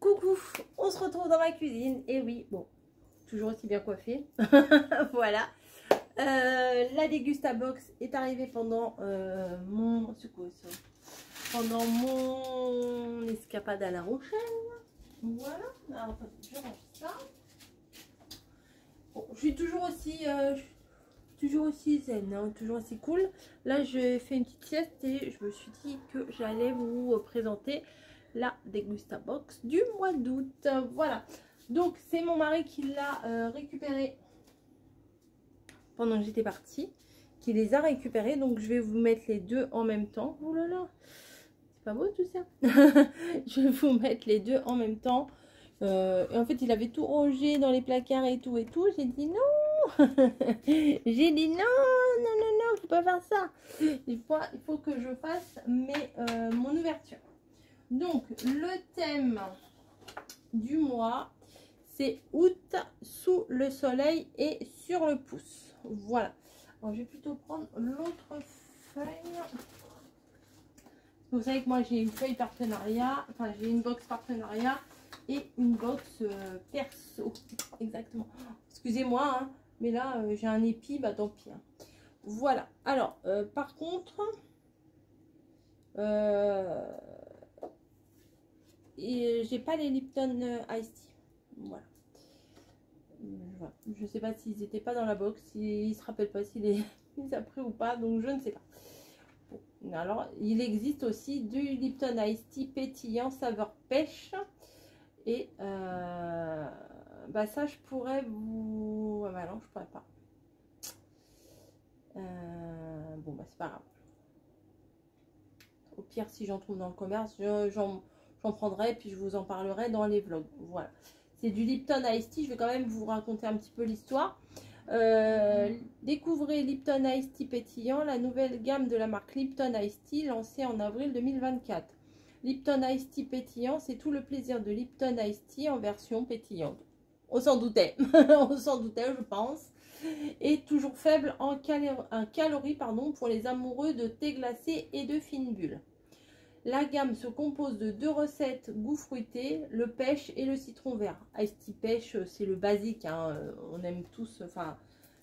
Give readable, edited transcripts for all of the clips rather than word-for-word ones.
Coucou, on se retrouve dans ma cuisine. Et oui, bon, toujours aussi bien coiffée. Voilà. La Dégustabox est arrivée pendant pendant mon escapade à La Rochelle. Voilà. Alors, je range ça. Bon, je suis toujours aussi zen, hein, toujours aussi cool. Là, j'ai fait une petite sieste et je me suis dit que j'allais vous présenter la Dégustabox du mois d'août. Voilà. Donc, c'est mon mari qui l'a récupéré pendant que j'étais partie, qui les a récupérés. Donc, je vais vous mettre les deux en même temps. Oh là là, c'est pas beau tout ça. Je vais vous mettre les deux en même temps. Et en fait, il avait tout rangé dans les placards et tout. J'ai dit non. J'ai dit non, faut pas faire ça. Il faut que je fasse mon ouverture. Donc, le thème du mois, c'est août sous le soleil et sur le pouce. Voilà. Alors, je vais plutôt prendre l'autre feuille. Vous savez que moi, j'ai une feuille partenariat. Enfin, j'ai une box partenariat et une box perso. Exactement. Excusez-moi, hein. Mais là, j'ai un épi, bah tant pis. Hein. Voilà. Alors, par contre, j'ai pas les Lipton Ice Tea. Voilà. Je sais pas s'ils étaient pas dans la box, ils se rappellent pas s'il les a pris ou pas, donc je ne sais pas. Bon. Alors, il existe aussi du Lipton Ice Tea pétillant saveur pêche. Et bah ça, je pourrais vous... Ah bah non, je pourrais pas. Bon, bah c'est pas grave. Au pire, si j'en trouve dans le commerce, j'en prendrai puis je vous en parlerai dans les vlogs. Voilà. C'est du Lipton Ice Tea. Je vais quand même vous raconter un petit peu l'histoire. Découvrez Lipton Ice Tea pétillant, la nouvelle gamme de la marque Lipton Ice Tea lancée en avril 2024. Lipton Ice Tea pétillant, c'est tout le plaisir de Lipton Ice Tea en version pétillante. On s'en doutait, on s'en doutait, je pense. Et toujours faible en calories, pour les amoureux de thé glacé et de fines bulles. La gamme se compose de 2 recettes goût fruité, le pêche et le citron vert. Ice Tea pêche, c'est le basique, hein, on aime tous. Enfin,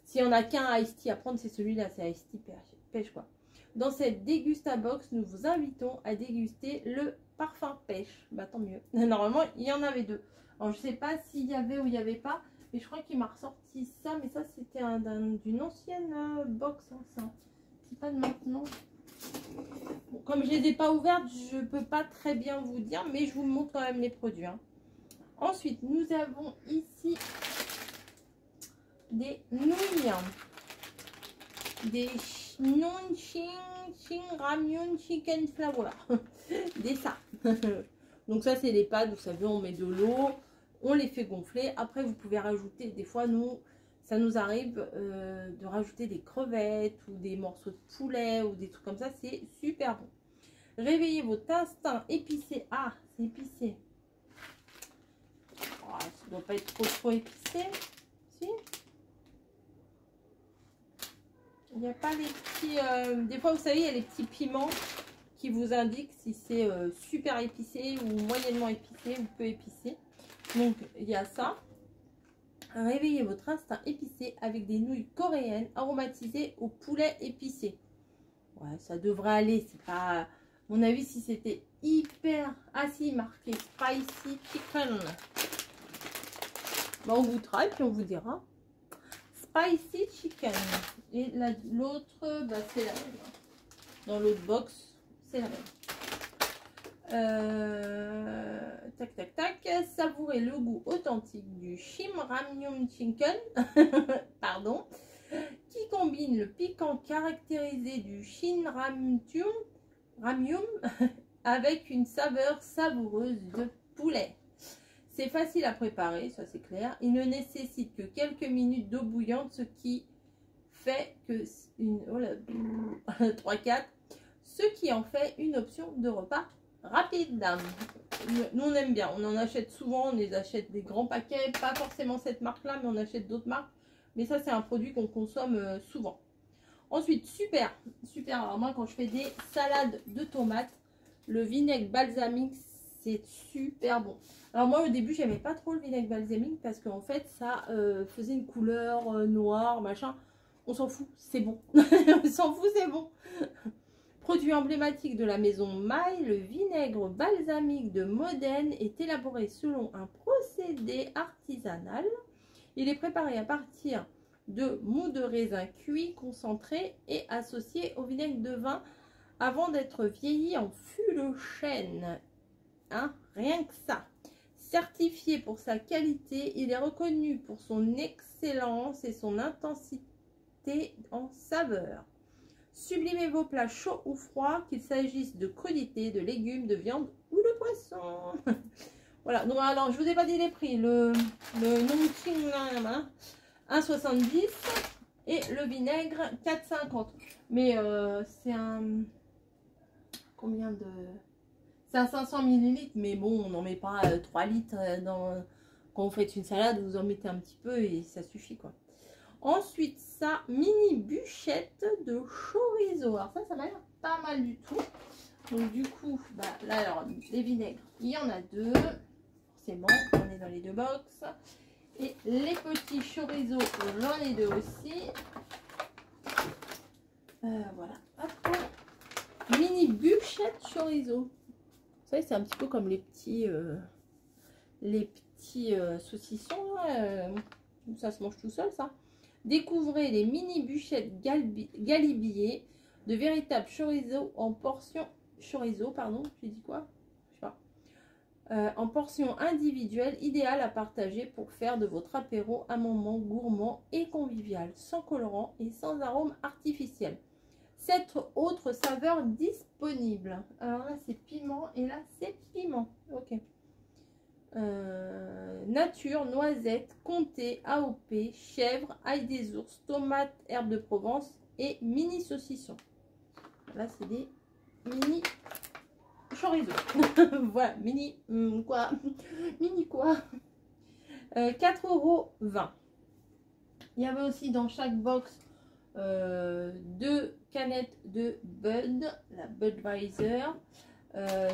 s'il n'y en a qu'un Ice Tea à prendre, c'est celui-là, c'est Ice Tea pêche quoi. Dans cette Dégustabox, nous vous invitons à déguster le parfum pêche. Bah tant mieux. Normalement, il y en avait 2. Alors, je sais pas s'il y avait ou il n'y avait pas. Mais je crois qu'il m'a ressorti ça. Mais ça, c'était d'une ancienne box. Hein, ça. C'est pas de maintenant. Bon, comme je ne les ai pas ouvertes, je ne peux pas très bien vous dire. Mais je vous montre quand même les produits. Hein. Ensuite, nous avons ici des nouilles. Des Ramyun Chicken Flour. Des ça. Donc ça, c'est les pâtes. Vous savez, on met de l'eau. On les fait gonfler. Après, vous pouvez rajouter, des fois, ça nous arrive de rajouter des crevettes ou des morceaux de poulet ou des trucs comme ça. C'est super bon. Réveillez votre instinct épicé. Ah, c'est épicé. Oh, ça ne doit pas être trop épicé. Si. Il n'y a pas les petits... des fois, vous savez, il y a les petits piments qui vous indiquent si c'est super épicé ou moyennement épicé ou peu épicé. Donc, il y a ça. Réveillez votre instinct épicé avec des nouilles coréennes aromatisées au poulet épicé. Ouais, ça devrait aller. C'est pas... À mon avis, si c'était hyper... Ah si, marqué Spicy Chicken. Bah, on goûtera et puis on vous dira. Spicy Chicken. Et l'autre, bah, c'est la même. Dans l'autre box, c'est la même. Tac tac tac, savourez le goût authentique du Shin Ramyun Chicken pardon, qui combine le piquant caractérisé du Shin Ramyun avec une saveur savoureuse de poulet. C'est facile à préparer, ça c'est clair. Il ne nécessite que quelques minutes d'eau bouillante, ce qui fait que ce qui en fait une option de repas rapide. Nous on aime bien, on en achète souvent, on les achète des grands paquets, pas forcément cette marque là, mais on achète d'autres marques. Mais ça c'est un produit qu'on consomme souvent. Ensuite, super, alors moi quand je fais des salades de tomates, le vinaigre balsamique c'est super bon. Alors moi au début j'aimais pas trop le vinaigre balsamique parce qu'en fait ça faisait une couleur noire, machin. On s'en fout, c'est bon. On s'en fout, c'est bon. Produit emblématique de la maison Maille, le vinaigre balsamique de Modène est élaboré selon un procédé artisanal. Il est préparé à partir de mou de raisin cuit, concentré et associé au vinaigre de vin avant d'être vieilli en fût de chêne. Hein, rien que ça. Certifié pour sa qualité, il est reconnu pour son excellence et son intensité en saveur. Sublimez vos plats chauds ou froids, qu'il s'agisse de crudités, de légumes, de viande ou de poisson. Voilà, donc alors je vous ai pas dit les prix. Le Nongqing là, 1,70 et le vinaigre 4,50. Mais c'est un... Combien de... C'est un 500 ml, mais bon, on n'en met pas 3 litres dans... Quand vous faites une salade, vous en mettez un petit peu et ça suffit quoi. Ensuite, ça, mini bûchette de chorizo. Alors ça m'a l'air pas mal du tout. Donc du coup, bah, là, alors, les vinaigres, il y en a deux. Forcément, on est dans les deux box. Et les petits chorizo, j'en ai deux aussi. Voilà. Hop. Mini bûchette chorizo. Vous savez, c'est un petit peu comme les petits saucissons. Là, ça se mange tout seul, ça. Découvrez les mini bûchettes galibillées, de véritables chorizo en portions. Chorizo, pardon, j'ai dit quoi? Je sais pas. En portions individuelles, idéales à partager pour faire de votre apéro un moment gourmand et convivial, sans colorant et sans arôme artificiel. 7 autres saveurs disponibles. Alors là, c'est piment et là, c'est piment. Ok. Nature, noisette, comté, AOP, chèvre, ail des ours, tomates, herbes de Provence et mini saucisson. Là, c'est des mini chorizo. Voilà, mini quoi? Mini quoi? 4,20 €. Il y avait aussi dans chaque box 2 canettes de Bud, la Budweiser.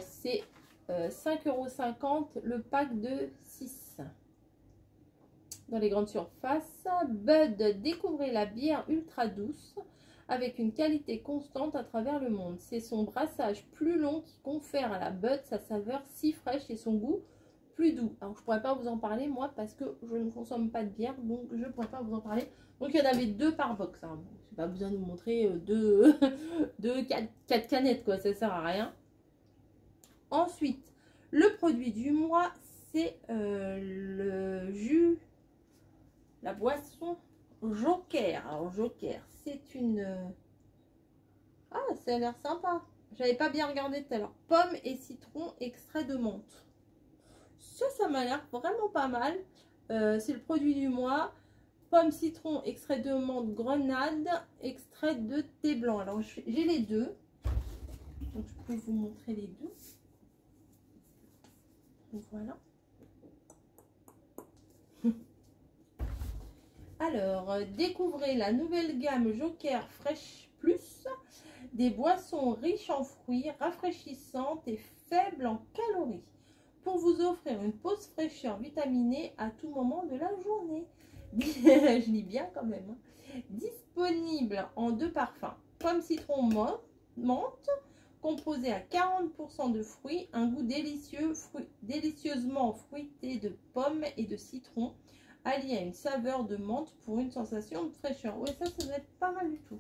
C'est 5,50 € le pack de 6 dans les grandes surfaces. Bud, découvrez la bière ultra douce avec une qualité constante à travers le monde. C'est son brassage plus long qui confère à la Bud sa saveur si fraîche et son goût plus doux. Alors je pourrais pas vous en parler moi parce que je ne consomme pas de bière, donc je ne pourrais pas vous en parler. Donc il y en avait 2 par box. Hein. Je n'ai pas besoin de vous montrer 4 canettes quoi, ça sert à rien. Ensuite, le produit du mois, c'est le jus, la boisson Joker. Alors, Joker, c'est une... Ah, ça a l'air sympa. J'avais pas bien regardé tout à l'heure. Pomme et citron, extrait de menthe. Ça m'a l'air vraiment pas mal. C'est le produit du mois. Pomme, citron, extrait de menthe, grenade, extrait de thé blanc. Alors, j'ai les deux. Donc, je peux vous montrer les deux. Voilà. Alors, découvrez la nouvelle gamme Joker Fresh Plus, des boissons riches en fruits, rafraîchissantes et faibles en calories, pour vous offrir une pause fraîcheur vitaminée à tout moment de la journée. Je lis bien quand même. Hein. Disponible en 2 parfums, pomme citron menthe, composé à 40% de fruits, un goût délicieux, délicieusement fruité de pommes et de citron, allié à une saveur de menthe pour une sensation de fraîcheur. Oui, ça doit être pas mal du tout.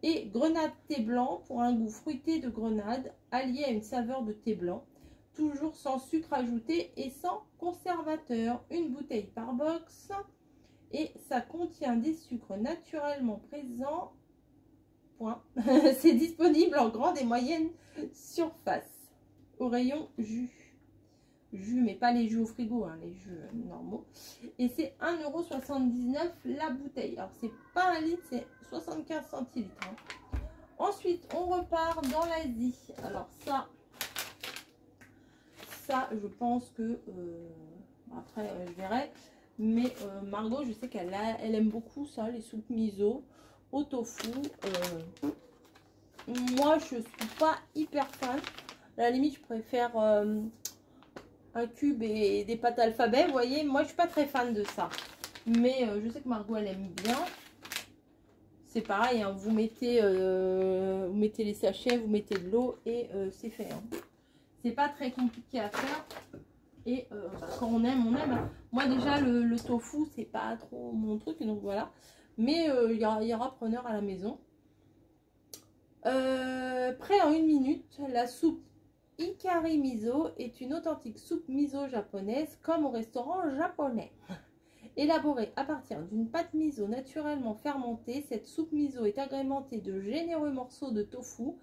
Et grenade thé blanc pour un goût fruité de grenade, allié à une saveur de thé blanc, toujours sans sucre ajouté et sans conservateur. Une bouteille par box et ça contient des sucres naturellement présents. C'est disponible en grande et moyenne surface. Au rayon jus. Jus, mais pas les jus au frigo, hein, les jus normaux. Et c'est 1,79 € la bouteille. Alors, c'est pas 1 litre, c'est 75 centilitres. Hein. Ensuite, on repart dans l'Asie. Alors, ça, je pense que... après, je verrai. Mais Margot, je sais qu'elle aime beaucoup ça, les soupes miso au tofu. Moi, je suis pas hyper fan. À la limite, je préfère un cube et des pâtes alphabet. Vous voyez, moi, je suis pas très fan de ça. Mais je sais que Margot, elle aime bien. C'est pareil, hein, vous mettez les sachets, vous mettez de l'eau et c'est fait. Hein. C'est pas très compliqué à faire. Et bah, quand on aime, on aime. Moi déjà, le tofu, c'est pas trop mon truc. Donc voilà. Mais il y aura preneur à la maison. Prêt en 1 minute, la soupe Hikari Miso est une authentique soupe miso japonaise comme au restaurant japonais. Élaborée à partir d'une pâte miso naturellement fermentée, cette soupe miso est agrémentée de généreux morceaux de tofu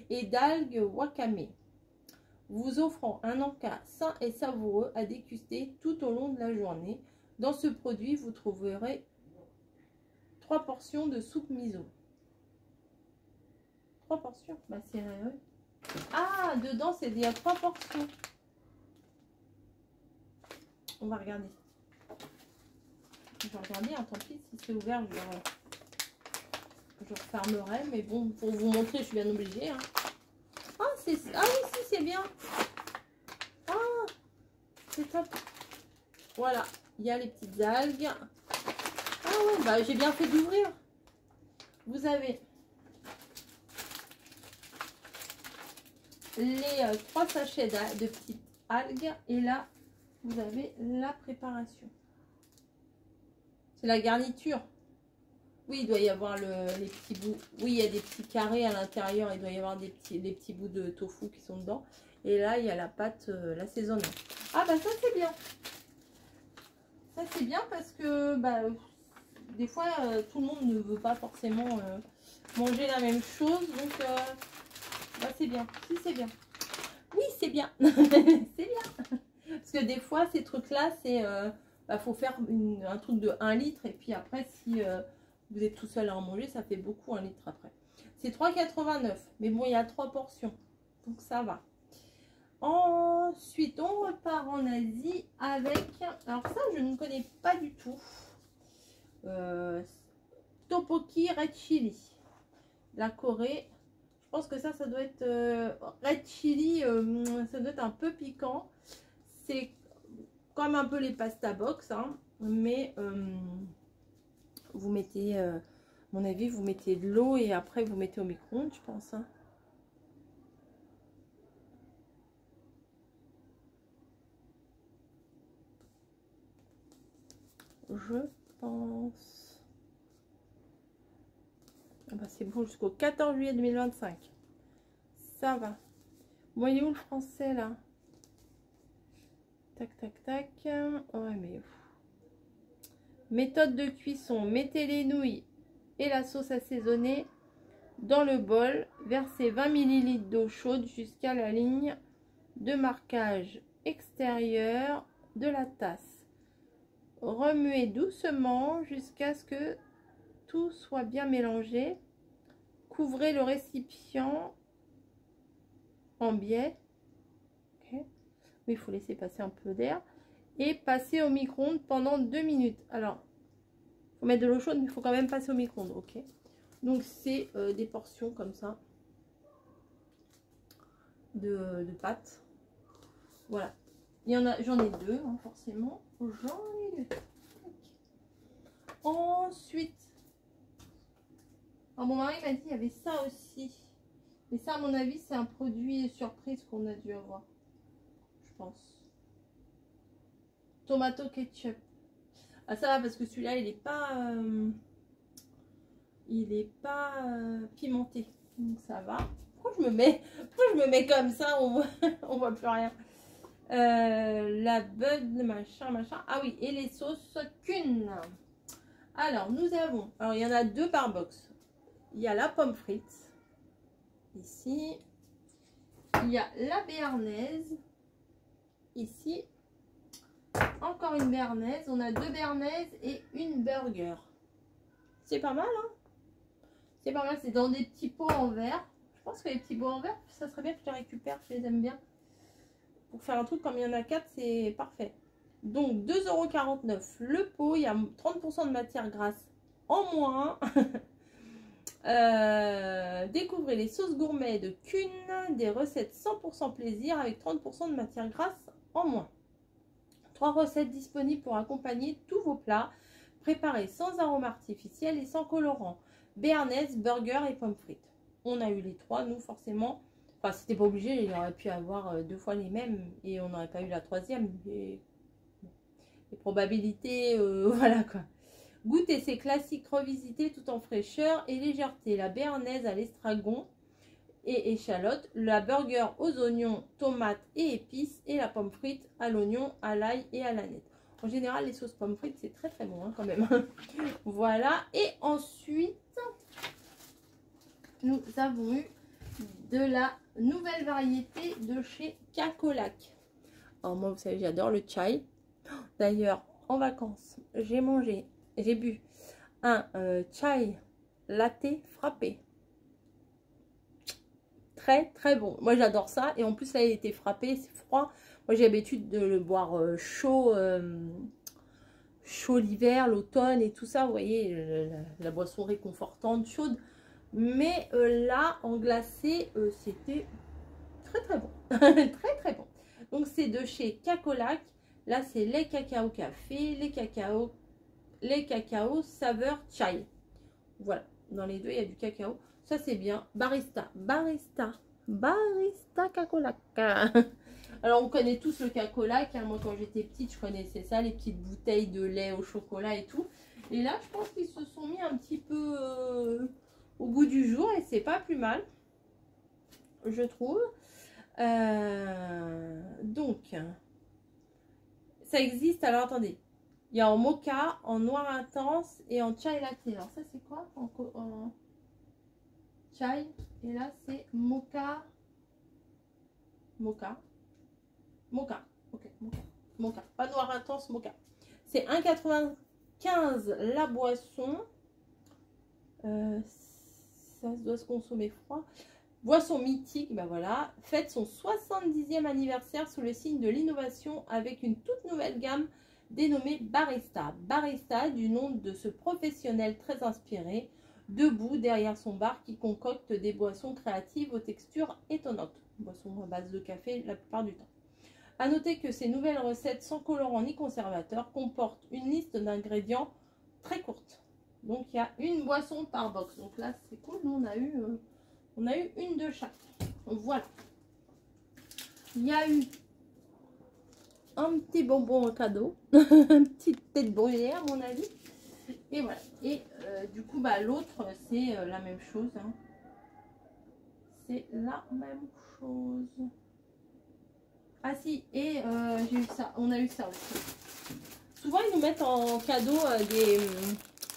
et d'algues wakame, vous offrant un encas sain et savoureux à déguster tout au long de la journée. Dans ce produit, vous trouverez 3 portions de soupe miso. 3 portions? Bah c'est... Ah, dedans, c'est il y a 3 portions. On va regarder. Je vais regarder, hein, tant pis, si c'est ouvert, je refermerai. Mais bon, pour vous montrer, je suis bien obligée. Hein. Ah, ah oui, si, c'est bien. Ah, c'est top. Voilà, il y a les petites algues. Ah ouais, bah j'ai bien fait d'ouvrir. Vous avez les 3 sachets de petites algues. Et là, vous avez la préparation. C'est la garniture. Oui, il doit y avoir les petits bouts. Oui, il y a des petits carrés à l'intérieur. Il doit y avoir des petits bouts de tofu qui sont dedans. Et là, il y a la pâte, l'assaisonnement. Ah, bah ça, c'est bien. Ça, c'est bien parce que bah, des fois, tout le monde ne veut pas forcément manger la même chose. Donc, bah, c'est bien. Si, c'est bien. Oui, c'est bien. C'est bien. Parce que des fois, ces trucs-là, c'est... bah, faut faire un truc de 1 litre. Et puis après, si vous êtes tout seul à en manger, ça fait beaucoup 1 litre après. C'est 3,89 €. Mais bon, il y a 3 portions. Donc, ça va. Ensuite, on repart en Asie avec... Alors ça, je ne connais pas du tout. Tteokbokki Red Chili. La Corée. Je pense que ça doit être... Red Chili, ça doit être un peu piquant. C'est comme un peu les pasta box. Hein, mais vous mettez... à mon avis, vous mettez de l'eau et après vous mettez au micro-ondes, je pense. Hein. Je pense. Ah bah c'est bon jusqu'au 14 juillet 2025. Ça va. Voyez où le français là? Tac, tac, tac. Ouais, mais... Méthode de cuisson. Mettez les nouilles et la sauce assaisonnée dans le bol. Versez 20 ml d'eau chaude jusqu'à la ligne de marquage extérieure de la tasse. Remuez doucement jusqu'à ce que tout soit bien mélangé. Couvrez le récipient en biais. Okay. Oui, il faut laisser passer un peu d'air. Et passer au micro-ondes pendant 2 minutes. Alors, il faut mettre de l'eau chaude, mais il faut quand même passer au micro-ondes. Ok. Donc, c'est des portions comme ça de pâtes. Voilà. J'en ai 2, hein, forcément. J'en ai 2. Ensuite, alors mon mari m'a dit qu'il y avait ça aussi. Mais ça, à mon avis, c'est un produit surprise qu'on a dû avoir. Je pense. Tomato ketchup. Ah, ça va parce que celui-là, il est pas pimenté. Donc ça va. Pourquoi je me mets comme ça? On voit plus rien. La bud, machin. Ah oui, et les sauces Kun. Alors, nous avons... Alors, il y en a 2 par box. Il y a la pomme frite. Ici. Il y a la béarnaise. Ici. Encore une béarnaise. On a 2 béarnaises et une burger. C'est pas mal, hein? C'est pas mal. C'est dans des petits pots en verre. Je pense que les petits pots en verre, ça serait bien que je les récupère. Je les aime bien. Pour faire un truc comme il y en a 4, c'est parfait. Donc 2,49 € le pot. Il y a 30% de matière grasse en moins. Découvrez les sauces gourmet de Kun, des recettes 100% plaisir avec 30% de matière grasse en moins. 3 recettes disponibles pour accompagner tous vos plats, préparés sans arôme artificiel et sans colorant. Béarnaise, burger et pommes frites. On a eu les 3, nous forcément. Enfin, c'était pas obligé, il aurait pu avoir 2 fois les mêmes et on n'aurait pas eu la 3e. Les probabilités, voilà quoi. Goûtez ces classiques revisités tout en fraîcheur et légèreté. La béarnaise à l'estragon et échalote, la burger aux oignons, tomates et épices et la pomme frite à l'oignon, à l'ail et à l'aneth. En général, les sauces pommes frites, c'est très très bon hein, quand même. Voilà. Et ensuite, nous avons eu de la nouvelle variété de chez Cacolac. Alors moi, vous savez, j'adore le chai. D'ailleurs, en vacances, j'ai bu un chai latte frappé. Très très bon. Moi j'adore ça. Et en plus là il était frappé, c'est froid. Moi j'ai l'habitude de le boire chaud l'hiver, l'automne et tout ça. Vous voyez, la boisson réconfortante, chaude. Mais là en glacé, c'était très très bon. Très très bon. Donc c'est de chez Cacolac. Là c'est lait cacao café, lait cacao saveur chai. Voilà. Dans les deux il y a du cacao. Ça, c'est bien. Barista Cacolac. Alors, on connaît tous le Cacolac. Hein. Moi, quand j'étais petite, je connaissais ça, les petites bouteilles de lait au chocolat et tout. Et là, je pense qu'ils se sont mis un petit peu au goût du jour. Et c'est pas plus mal, je trouve. Donc, ça existe. Alors, attendez. Il y a en mocha, en noir intense et en chai latte. Alors, ça, c'est quoi en chai, et là c'est mocha, ok, mocha, pas noir intense, mocha. C'est 1,95 la boisson. Ça doit se consommer froid. Boisson mythique, ben voilà, fête son 70e anniversaire sous le signe de l'innovation avec une toute nouvelle gamme dénommée Barista. Barista, du nom de ce professionnel très inspiré, debout derrière son bar qui concocte des boissons créatives aux textures étonnantes. Boissons à base de café la plupart du temps. A noter que ces nouvelles recettes sans colorant ni conservateur comportent une liste d'ingrédients très courte. Donc il y a une boisson par box. Donc là c'est cool, nous on a eu une de chaque. Voilà. Il y a eu un petit bonbon en cadeau. Une petite tête brûlée à mon avis. Et voilà. Et du coup, bah, l'autre, c'est la même chose. Hein. C'est la même chose. Ah si, et j'ai eu ça. On a eu ça aussi. Souvent, ils nous mettent en cadeau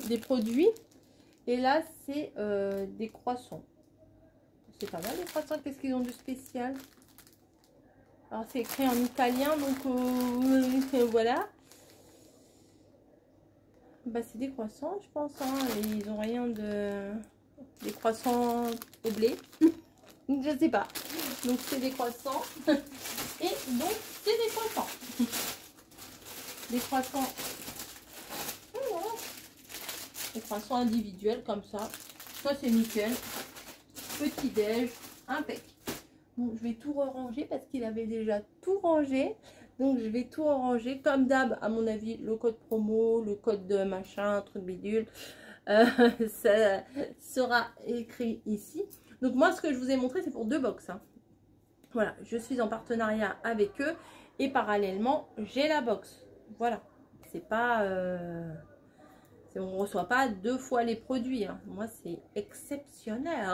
des produits. Et là, c'est des croissants. C'est pas mal les croissants. Qu'est-ce qu'ils ont de spécial? Alors, c'est écrit en italien. Donc, voilà. Bah, c'est des croissants, je pense. Hein, et ils ont rien de... Des croissants au blé. Je sais pas. Donc, c'est des croissants. Et donc, c'est des croissants. Des croissants. Voilà. Des croissants individuels comme ça. Ça, c'est nickel. Petit déj. Impec. Donc, je vais tout ranger parce qu'il avait déjà tout rangé. Donc, je vais tout ranger. Comme d'hab, à mon avis, le code promo, le code de machin, truc bidule, ça sera écrit ici. Donc, moi, ce que je vous ai montré, c'est pour 2 box. Hein. Voilà, je suis en partenariat avec eux. Et parallèlement, j'ai la box. Voilà. C'est pas... on ne reçoit pas 2 fois les produits. Hein. Moi, c'est exceptionnel.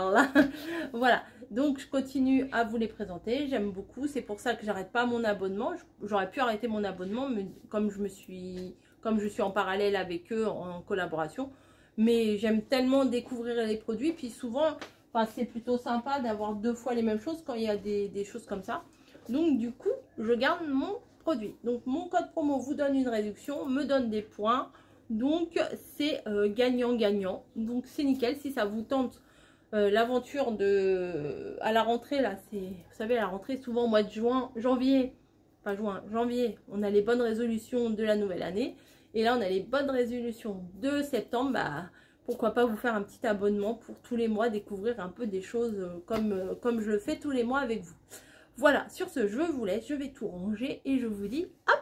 Voilà. Donc, je continue à vous les présenter. J'aime beaucoup. C'est pour ça que j'arrête pas mon abonnement. J'aurais pu arrêter mon abonnement, mais comme je suis en parallèle avec eux en collaboration. Mais j'aime tellement découvrir les produits. Puis souvent, enfin, c'est plutôt sympa d'avoir 2 fois les mêmes choses quand il y a des choses comme ça. Donc, du coup, je garde mon produit. Donc, mon code promo vous donne une réduction, me donne des points. Donc, c'est gagnant-gagnant. Donc, c'est nickel. Si ça vous tente l'aventure à la rentrée, là, c'est, vous savez, à la rentrée, souvent au mois de janvier, on a les bonnes résolutions de la nouvelle année. Et là, on a les bonnes résolutions de septembre. Bah, pourquoi pas vous faire un petit abonnement pour tous les mois, découvrir un peu des choses comme je le fais tous les mois avec vous. Voilà, sur ce, je vous laisse, je vais tout ranger et je vous dis à